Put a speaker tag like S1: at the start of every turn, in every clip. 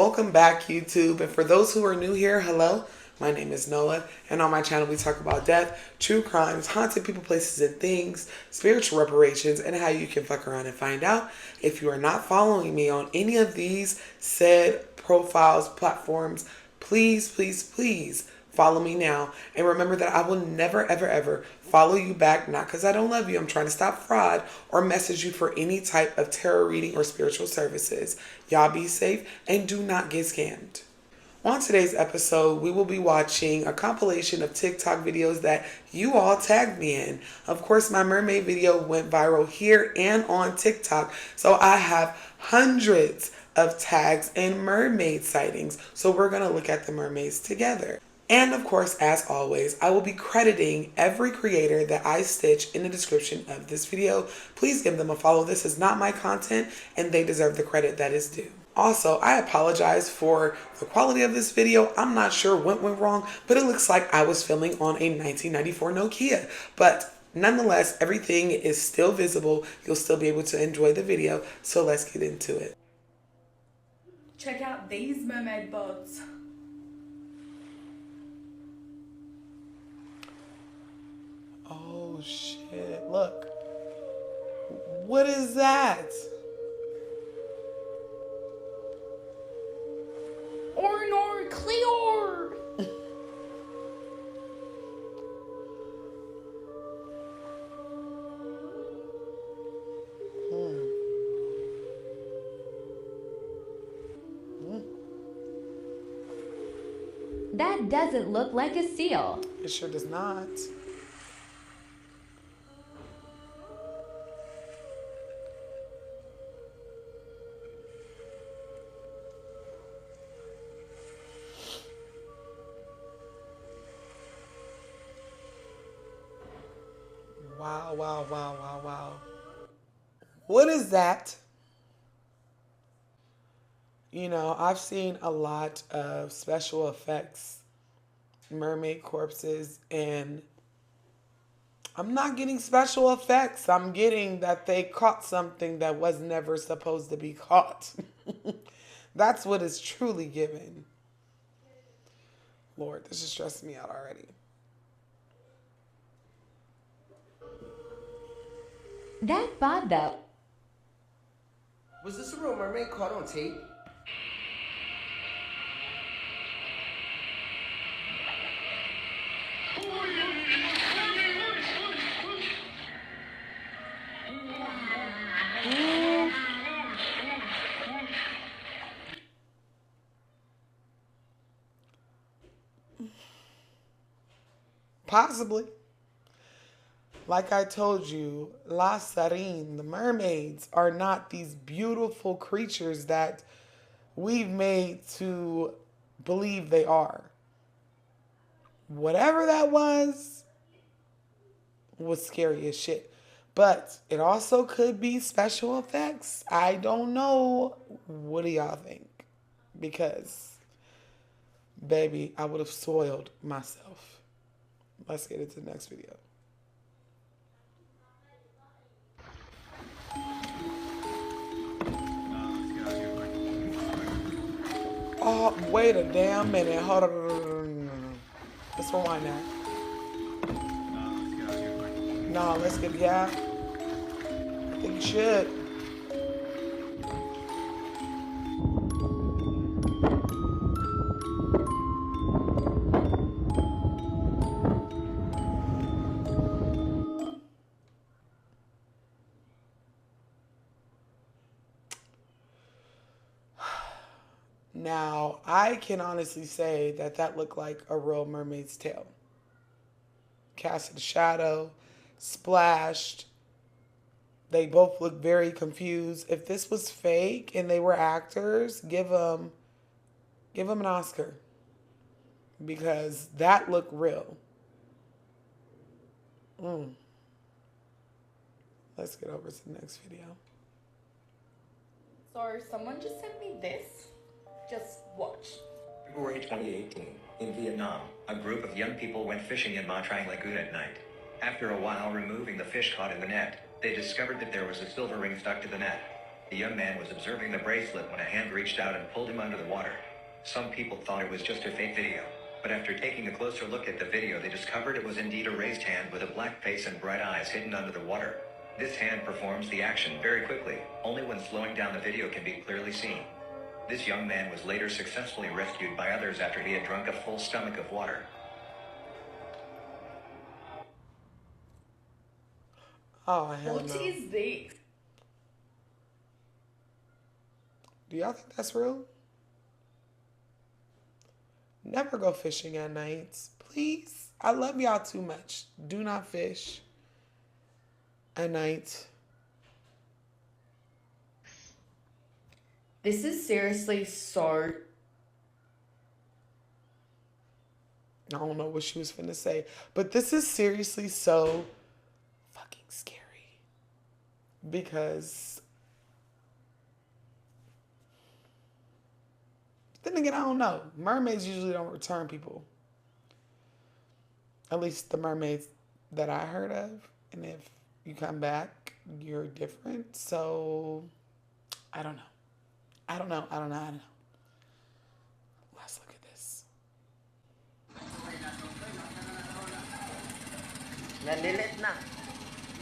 S1: welcome back, YouTube. And for those who are new here, hello. My name is Noah, and on my channel we talk about death, true crimes, haunted people, places, and things, spiritual reparations, and how you can fuck around and find out. If you are not following me on any of these said profiles, platforms, please follow me now. And remember that I will never, ever follow you back, not because I don't love you. I'm trying to stop fraud or message you for any type of tarot reading or spiritual services. Y'all be safe and do not get scammed. On today's episode, we will be watching a compilation of TikTok videos that you all tagged me in. Of course, my mermaid video went viral here and on TikTok, so I have hundreds of tags and mermaid sightings. So we're going to look at the mermaids together. And of course, as always, I will be crediting every creator that I stitch in the description of this video. Please give them a follow. This is not my content and they deserve the credit that is due. Also, I apologize for the quality of this video. I'm not sure what went wrong, but it looks like I was filming on a 1994 Nokia. But nonetheless, everything is still visible. You'll still be able to enjoy the video. So let's get into it.
S2: Check out these mermaid boats.
S1: Oh shit, look. What is that?
S2: Ornor Cleor!
S3: That doesn't look like a seal.
S1: It sure does not. Wow. What is that? You know, I've seen a lot of special effects, mermaid corpses, and I'm not getting special effects. I'm getting that they caught something that was never supposed to be caught. That's what is truly given. Lord, this is stressing me out already.
S3: That bod though.
S4: Was this a real mermaid caught on tape?
S1: Possibly. Like I told you, La Sarine, the mermaids, are not these beautiful creatures that we've made to believe they are. Whatever that was scary as shit. But it also could be special effects. I don't know. What do y'all think? Because, baby, I would have soiled myself. Let's get into the next video. Oh, wait a damn minute. Hold on. Let's rewind that. No, let's get, yeah. I think you should. Now, I can honestly say that that looked like a real mermaid's tail. Cast a shadow, splashed. They both look very confused. If this was fake and they were actors, give them an Oscar. Because that looked real. Let's get over to the next video.
S2: So someone just sent me this. Just watch.
S5: February 2018, in Vietnam, a group of young people went fishing in Ma Trang Lagoon at night. After a while removing the fish caught in the net, they discovered that there was a silver ring stuck to the net. The young man was observing the bracelet when a hand reached out and pulled him under the water. Some people thought it was just a fake video, but after taking a closer look at the video, they discovered it was indeed a raised hand with a black face and bright eyes hidden under the water. This hand performs the action very quickly, only when slowing down the video can be clearly seen. This young man was later successfully rescued by others after he had drunk a full stomach of water.
S1: Oh, hell
S2: What
S1: no.
S2: is this?
S1: Do y'all think that's real? Never go fishing at night. Please. I love y'all too much. Do not fish at night.
S2: This is seriously so.
S1: I don't know what she was finna say, but this is seriously so fucking scary. Because then again, I don't know. Mermaids usually don't return people. At least the mermaids that I heard of. And if you come back, you're different. So I don't know. I don't know. Let's look at this.
S4: Nalilit na.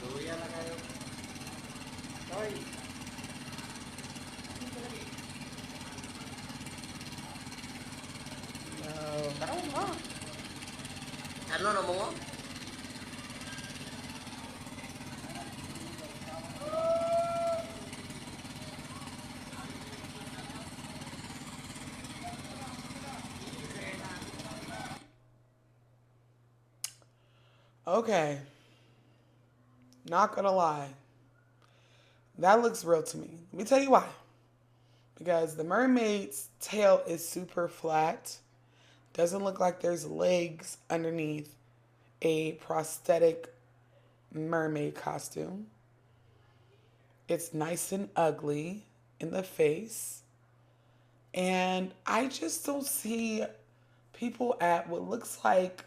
S4: Luya na kayo. Hoy.
S1: No.
S4: Tara mo. Ano na mo?
S1: Okay. Not gonna lie. That looks real to me. Let me tell you why. Because the mermaid's tail is super flat. Doesn't look like there's legs underneath a prosthetic mermaid costume. It's nice and ugly in the face. And I just don't see people at what looks like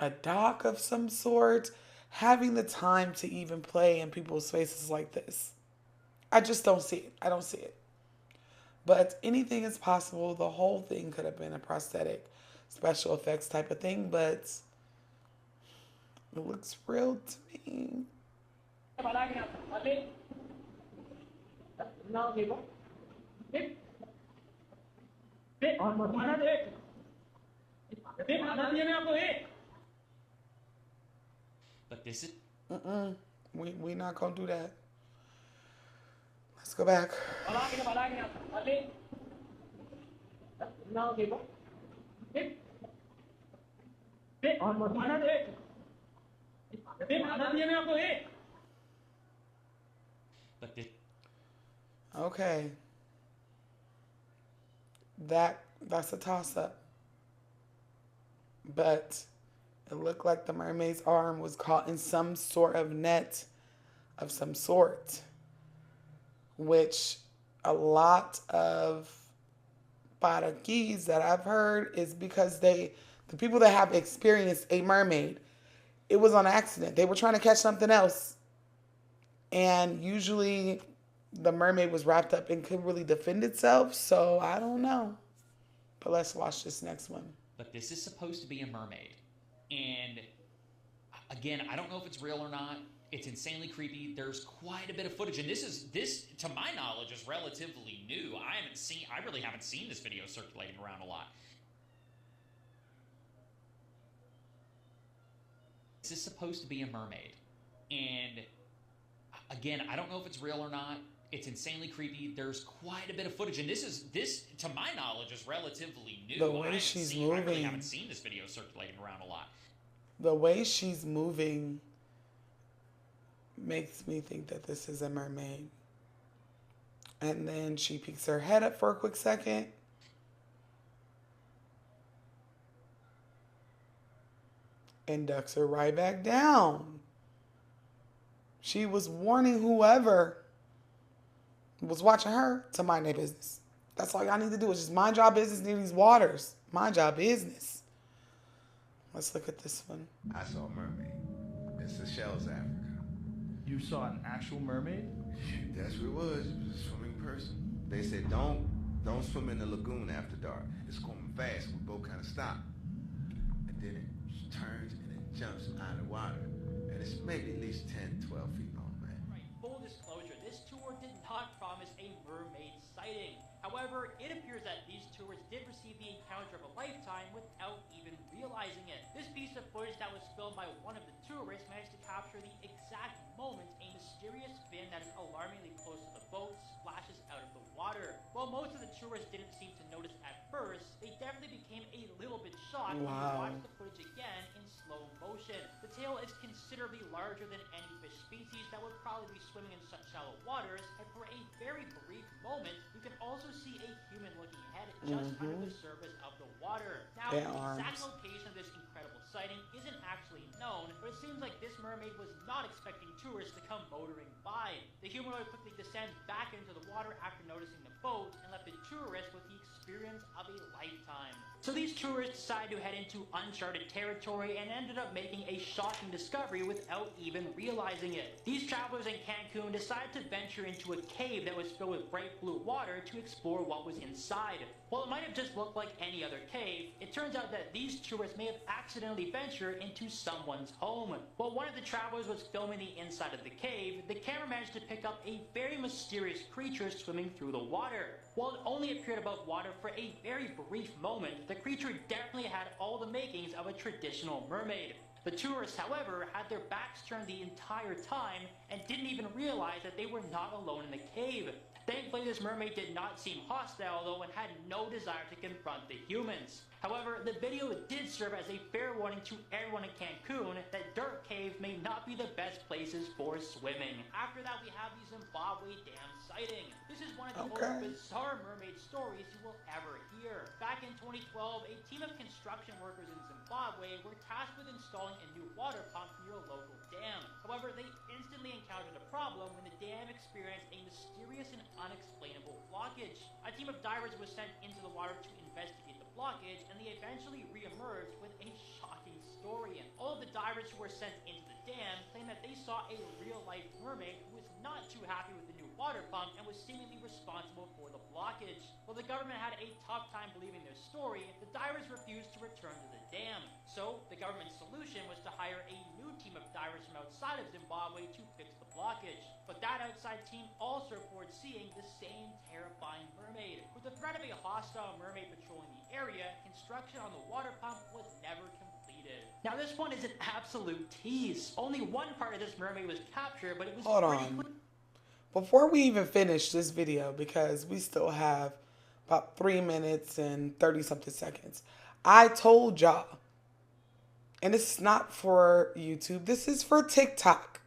S1: a dock of some sort having the time to even play in people's faces like this. I just don't see it. I don't see it. But anything is possible. The whole thing could have been a prosthetic special effects type of thing, but it looks real to me.
S6: But this is
S1: We not gonna do that. Let's go back.
S6: but this
S1: Okay. That's a toss up. But it looked like the mermaid's arm was caught in some sort of net of some sort, which a lot of paraquis that I've heard is because the people that have experienced a mermaid, it was on accident. They were trying to catch something else. And usually the mermaid was wrapped up and couldn't really defend itself. So I don't know. But let's watch this next one.
S6: but this is supposed to be a mermaid. And again, I don't know if it's real or not. It's insanely creepy. There's quite a bit of footage, and this to my knowledge is relatively new. I really haven't seen this video circulating around a lot. This is supposed to be a mermaid. And again, I don't know if it's real or not. It's insanely creepy. There's quite a bit of footage, and this to my knowledge is relatively new.
S1: The way she's
S6: I really
S1: moving.
S6: haven't seen this video circulating around a lot.
S1: The way she's moving makes me think that this is a mermaid. And then she peeks her head up for a quick second. And ducks her right back down. She was warning whoever was watching her to mind their business. That's all y'all need to do is just mind your business near these waters. Mind your business. Let's look at this one.
S7: I saw a mermaid in Seychelles, Africa. You saw an actual mermaid?
S8: That's what it was. It was a swimming person. They said, don't swim in the lagoon after dark. It's going fast. We both kind of stopped. And then it turns and it jumps out of the water. And it's maybe at least 10, 12 feet long, man.
S9: Right, full disclosure, this tour did not promise a mermaid sighting. However, it appears that these tourists did receive the encounter of a lifetime without even realizing it. This piece of footage that was filmed by one of the tourists managed to capture the exact moment a mysterious fin that is alarmingly close to the boat splashes out of the water. While most of the tourists didn't seem to notice at first, they definitely became a little bit shocked when they watched the footage again in slow motion. The tail is considerably larger than any fish species that would probably be swimming in such shallow waters, and for a very brief moment, you can also see a human-looking head just under the surface of the water. Now, the exact location of this incredible sighting isn't actually known, but it seems like this mermaid was not expecting tourists to come motoring by. The humanoid quickly descends back into the water after noticing the boat and left the tourists with the experience of a lifetime. So these tourists decided to head into uncharted territory and ended up making a shocking discovery without even realizing it. These travelers in Cancun decided to venture into a cave that was filled with bright blue water to explore what was inside. While it might have just looked like any other cave, it turns out that these tourists may have accidentally ventured into someone's home. While one of the travelers was filming the inside of the cave, the camera managed to pick up a very mysterious creature swimming through the water. While it only appeared above water for a very brief moment, the creature definitely had all the makings of a traditional mermaid. The tourists, however, had their backs turned the entire time and didn't even realize that they were not alone in the cave. Thankfully, this mermaid did not seem hostile, though, and had no desire to confront the humans. However, the video did serve as a fair warning to everyone in Cancun that dirt caves may not be the best places for swimming. After that, we have the Zimbabwe Dam sighting. This is one of the most bizarre mermaid stories you will ever hear. Back in 2012, a team of construction workers in Zimbabwe were tasked with installing a new water pump near a local dam. However, they instantly encountered a problem when the dam experienced a mysterious and unexplainable blockage. A team of divers was sent into the water to investigate the blockage, and they eventually re-emerged with a shocking story. All of the divers who were sent into the dam claimed that they saw a real-life mermaid who was not too happy with the new water pump and was seemingly responsible for the blockage. While the government had a tough time believing their story, the divers refused to return to the dam. So, the government's solution was to hire a new team of divers from outside of Zimbabwe to fix the blockage. But that outside team also reported seeing the same terrifying mermaid. With the threat of a hostile mermaid patrolling the area, construction on the water pump was never completed. Now this one is an absolute tease. Only one part of this mermaid was captured, but it was
S1: Before we even finish this video, because we still have about 3 minutes and 30 something seconds, I told y'all, and this is not for YouTube, this is for TikTok.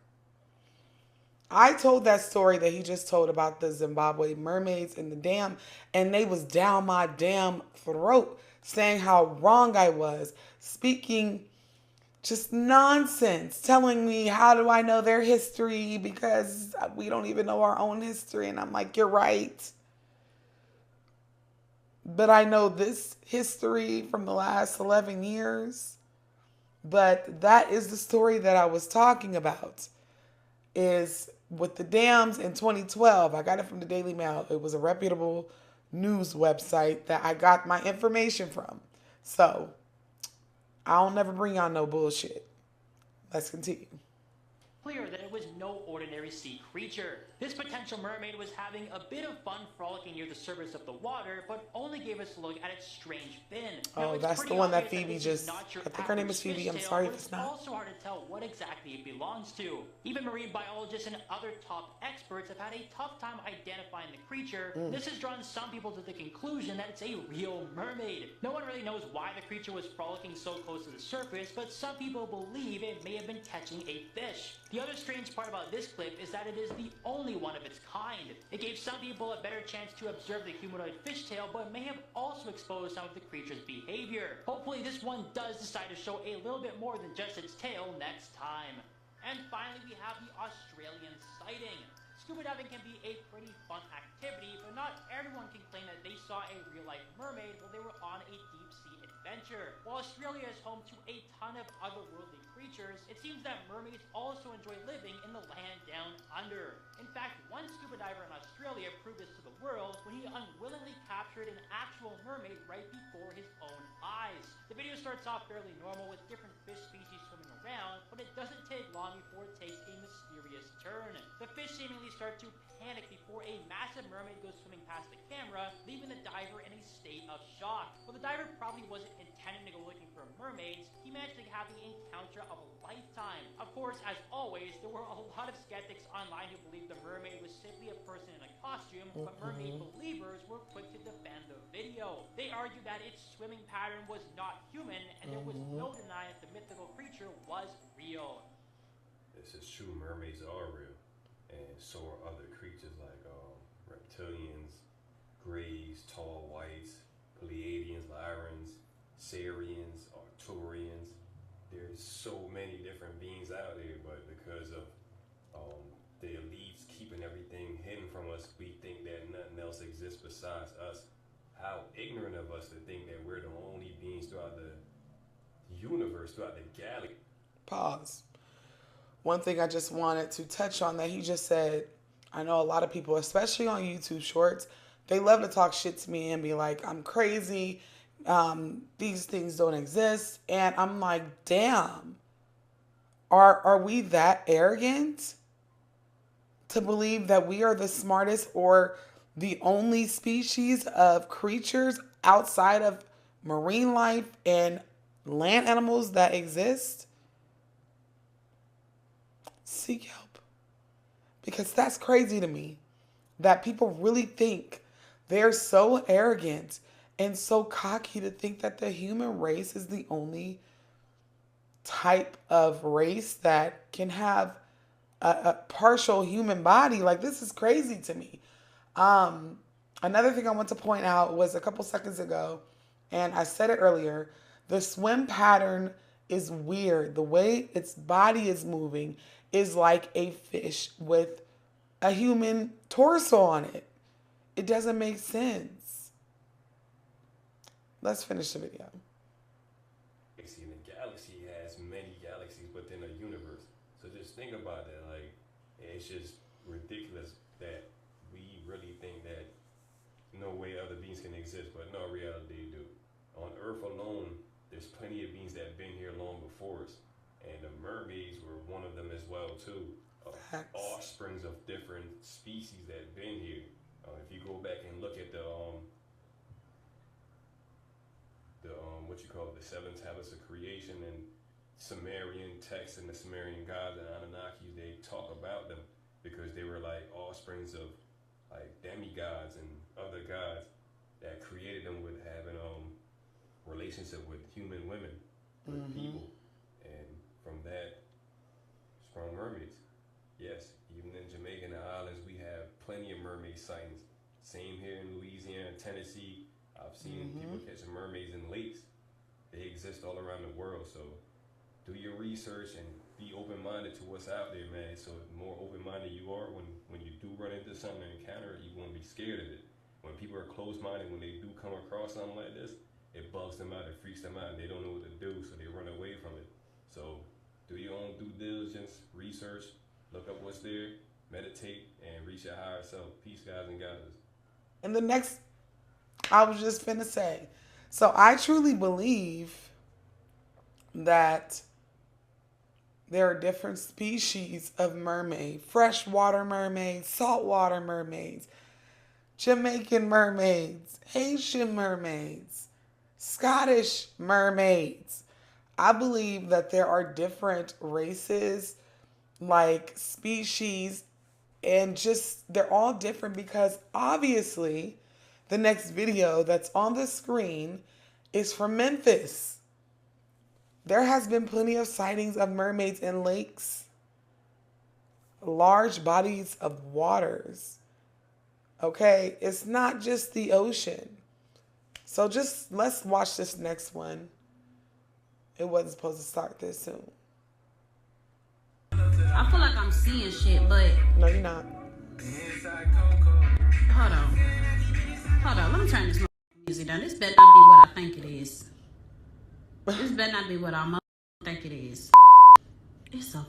S1: I told that story that he just told about the Zimbabwe mermaids in the dam, and they was down my damn throat saying how wrong I was, speaking just nonsense, telling me how do I know their history because we don't even know our own history. And I'm like, you're right. But I know this history from the last 11 years. But that is the story that I was talking about, is with the dams in 2012. I got it from the Daily Mail. It was a reputable news website that I got my information from. So I'll never bring y'all no bullshit. Let's continue.
S9: Clear that it was no ordinary sea creature. This potential mermaid was having a bit of fun frolicking near the surface of the water, but only gave us a look at its strange fin.
S1: Oh, that's the one that Phoebe just, I think her name is Phoebe, I'm sorry if it's not.
S9: It's also hard to tell what exactly it belongs to. Even marine biologists and other top experts have had a tough time identifying the creature. This has drawn some people to the conclusion that it's a real mermaid. No one really knows why the creature was frolicking so close to the surface, but some people believe it may have been catching a fish. The other strange part about this clip is that it is the only one of its kind. It gave some people a better chance to observe the humanoid fishtail, but may have also exposed some of the creature's behavior. Hopefully this one does decide to show a little bit more than just its tail next time. And finally we have the Australian sighting. Scuba diving can be a pretty fun activity, but not everyone can claim that they saw a real-life mermaid while they were on a deep-sea adventure. adventure. While Australia is home to a ton of otherworldly creatures, it seems that mermaids also enjoy living in the land down under. In fact, one scuba diver in Australia proved this to the world when he unwillingly captured an actual mermaid right before his own eyes. The video starts off fairly normal with different fish species swimming around, but it doesn't take long before it takes a mysterious turn. The fish seemingly start to panic before a massive mermaid goes swimming past the camera, leaving the diver in a state of shock. While the diver probably wasn't intending to go looking for mermaids, he managed to have the encounter of a lifetime. Of course, as always, there were a lot of skeptics online who believed the mermaid was simply a person in a costume, but mermaid believers were quick to defend the video. They argued that its swimming pattern was not human, and there was no denying that the mythical creature was real.
S10: This is true, mermaids are real, and so are other creatures like reptilians, greys, tall whites, Pleiadians, Lyrans, Sarians, Arcturians. There's so many different beings out there, but because of the elites keeping everything hidden from us, we think that nothing else exists besides us. How ignorant of us to think that we're the only beings throughout the universe, throughout the galaxy.
S1: Pause. One thing I just wanted to touch on that he just said, I know a lot of people, especially on YouTube Shorts, they love to talk shit to me and be like, I'm crazy. These things don't exist. And I'm like, damn, are we that arrogant to believe that we are the smartest or the only species of creatures outside of marine life and land animals that exist? Seek help. Because that's crazy to me that people really think they're so arrogant and so cocky to think that the human race is the only type of race that can have a partial human body. Like, this is crazy to me. Another thing I want to point out was a couple seconds ago, and I said it earlier, the swim pattern is weird. The way its body is moving is like a fish with a human torso on it. It doesn't make sense. Let's finish the video.
S10: And the galaxy has many galaxies within a universe. So just think about that. Like, it's just ridiculous that we really think that no way other beings can exist, but no, reality they do. On Earth alone, there's plenty of beings that have been here long before us. And the mermaids were one of them as well too. Offsprings of different species that have been here. If you go back and look at the what you call it, the 7 tablets of creation and Sumerian texts and the Sumerian gods and Anunnakis, they talk about them because they were like offsprings of like demigods and other gods that created them with having relationship with human women, with people, and from that sprung mermaids. Yes, even in Jamaica and the islands, we have plenty of mermaid sightings. Same here in Louisiana and Tennessee. I've seen people catching mermaids in lakes. They exist all around the world. So do your research and be open-minded to what's out there, man. So the more open-minded you are, when you do run into something and encounter it, you won't be scared of it. When people are closed-minded, when they do come across something like this, it bugs them out, it freaks them out, and they don't know what to do, so they run away from it. So do your own due diligence, research, look up what's there, meditate, and reach your higher self. Peace, guys and gals.
S1: And the next, I was just finna say, so I truly believe that there are different species of mermaid, freshwater mermaids, saltwater mermaids, Jamaican mermaids, Haitian mermaids, Scottish mermaids. I believe that there are different races, like species, and just they're all different because obviously the next video that's on the screen is from Memphis. There has been plenty of sightings of mermaids in lakes, large bodies of waters. Okay, it's not just the ocean. So just let's watch this next one. It wasn't supposed to start this soon.
S11: I feel like I'm seeing shit, but
S1: no, you're not.
S11: Hold on, let me turn this music down. This better not be what I think it is. This better not be what I think it is. It's a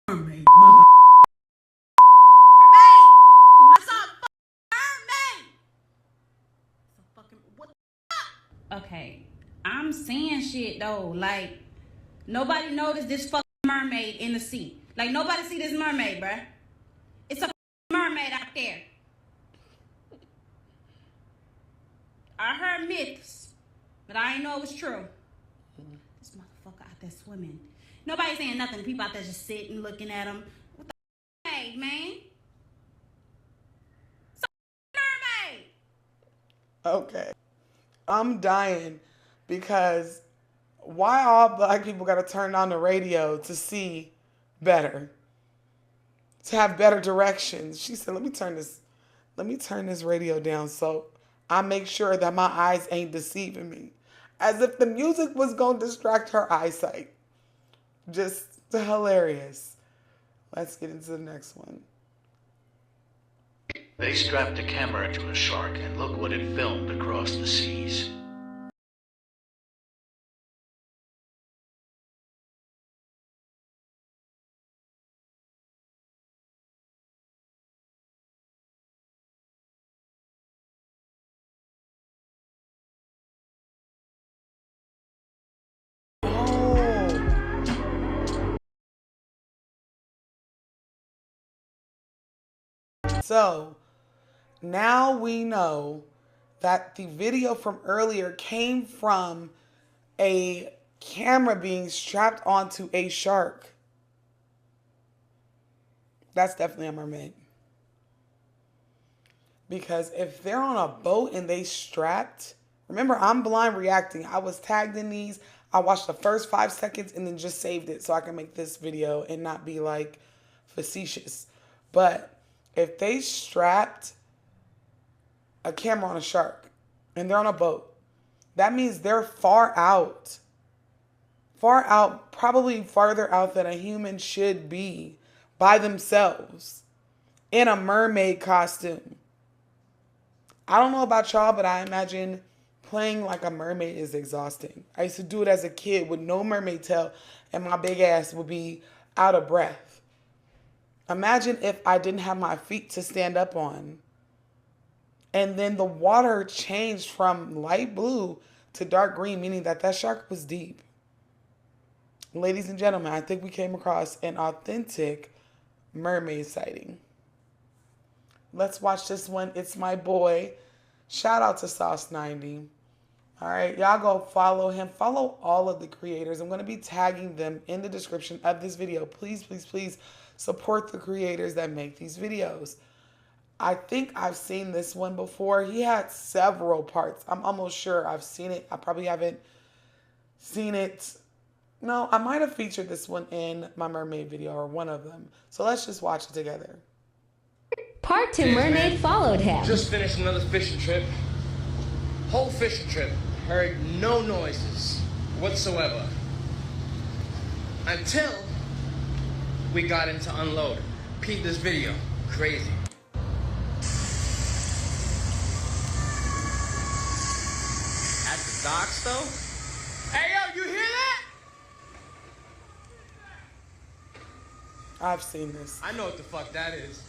S11: mermaid, mother. I saw a mermaid. It's a fucking what? Okay, I'm seeing shit though. Like nobody noticed this fucking mermaid in the sea. Like nobody see this mermaid, bruh. It's a mermaid out there. I heard myths, but I didn't know it was true. This motherfucker out there swimming. Nobody saying nothing. People out there just sitting, looking at him. What the mermaid, man? It's a mermaid.
S1: Okay. I'm dying because why all black people got to turn on the radio to see better, to have better directions? She said, let me turn this radio down so I make sure that my eyes ain't deceiving me. As if the music was going to distract her eyesight. Just hilarious. Let's get into the next one.
S12: They strapped a camera to a shark and look what it filmed across the seas.
S1: So now we know that the video from earlier came from a camera being strapped onto a shark. That's definitely a mermaid. Because if they're on a boat and they strapped, remember I'm blind reacting. I was tagged in these. I watched the first 5 seconds and then just saved it so I can make this video and not be like facetious. But if they strapped a camera on a shark and they're on a boat, that means they're far out, probably farther out than a human should be by themselves in a mermaid costume. I don't know about y'all, but I imagine playing like a mermaid is exhausting. I used to do it as a kid with no mermaid tail and my big ass would be out of breath. Imagine if I didn't have my feet to stand up on. And then the water changed from light blue to dark green, meaning that that shark was deep. Ladies and gentlemen, I think we came across an authentic mermaid sighting. Let's watch this one. It's my boy. Shout out to Sauce90. All right, y'all go follow him. Follow all of the creators. I'm going to be tagging them in the description of this video. Please, please, please support the creators that make these videos. I think I've seen this one before. He had several parts. I'm almost sure I've seen it. I probably haven't seen it. No, I might have featured this one in my mermaid video or one of them. So let's just watch it together.
S3: Part 2 mermaid followed him.
S4: Just finished another fishing trip. Whole fishing trip. Heard no noises whatsoever. Until we got into unload. Peep this video. Crazy. At the docks though? Hey yo, you hear that?
S1: I've seen this.
S4: I know what the fuck that is.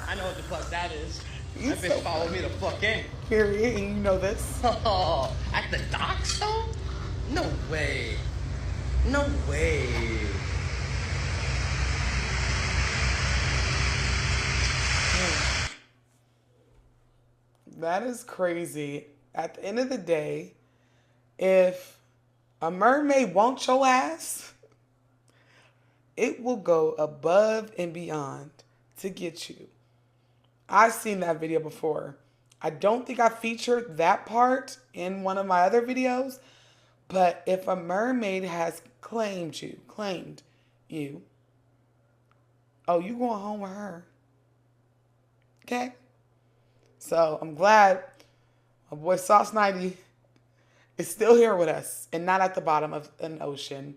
S4: I know what the fuck that is.
S1: You
S4: That bitch followed me the fuck in.
S1: Period, and you know this.
S4: Oh, at the docks though? No way. No way.
S1: That is crazy. At the end of the day, if a mermaid wants your ass, it will go above and beyond to get you. I've seen that video before. I don't think I featured that part in one of my other videos, but if a mermaid has claimed you, oh, you going home with her. Okay? So I'm glad my boy Sauce90 is still here with us and not at the bottom of an ocean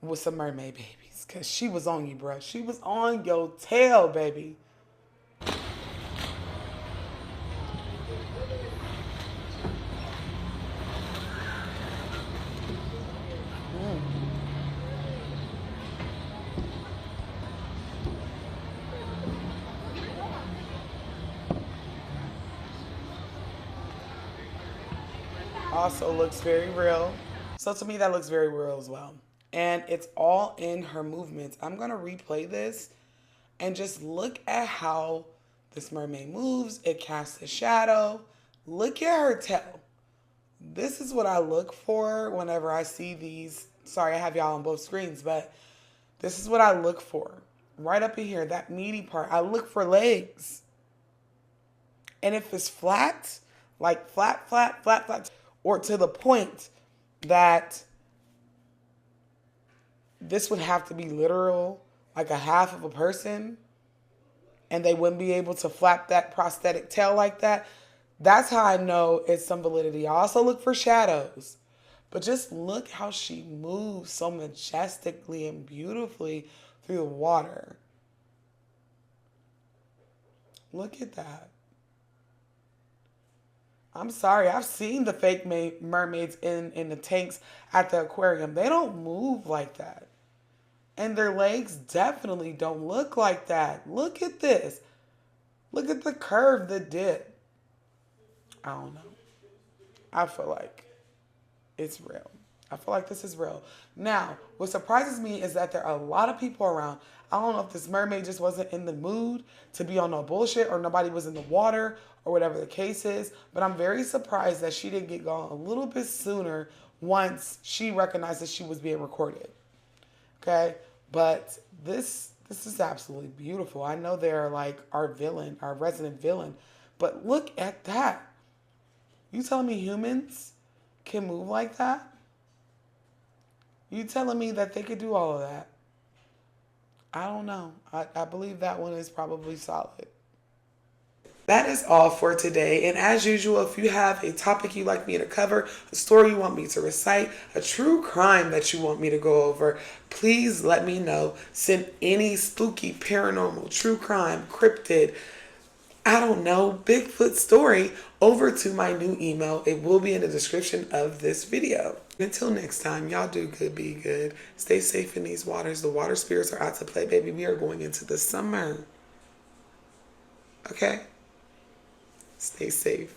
S1: with some mermaid babies. Because she was on you, bro. She was on your tail, baby. also looks very real. So to me, that looks very real as well. And it's all in her movements. I'm going to replay this and just look at how this mermaid moves. It casts a shadow. Look at her tail. This is what I look for whenever I see these. Sorry, I have y'all on both screens, but this is what I look for. Right up in here, that meaty part. I look for legs. And if it's flat, like flat, or to the point that this would have to be literal, like a half of a person, and they wouldn't be able to flap that prosthetic tail like that, that's how I know it's some validity. I also look for shadows. But just look how she moves so majestically and beautifully through the water. Look at that. I'm sorry, I've seen the fake mermaids in the tanks at the aquarium. They don't move like that. And their legs definitely don't look like that. Look at this. Look at the curve, the dip. I don't know. I feel like it's real. I feel like this is real. Now, what surprises me is that there are a lot of people around. I don't know if this mermaid just wasn't in the mood to be on no bullshit, or nobody was in the water, or whatever the case is. But I'm very surprised that she didn't get gone a little bit sooner once she recognized that she was being recorded. Okay? But this is absolutely beautiful. I know they're like our villain, our resident villain. But look at that. You telling me humans can move like that? You telling me that they could do all of that? I don't know. I believe that one is probably solid. That is all for today. And as usual, if you have a topic you'd like me to cover, a story you want me to recite, a true crime that you want me to go over, please let me know. Send any spooky, paranormal, true crime, cryptid, I don't know, Bigfoot story over to my new email. It will be in the description of this video. Until next time, y'all do good, be good. Stay safe in these waters. The water spirits are out to play, baby. We are going into the summer. Okay? Stay safe.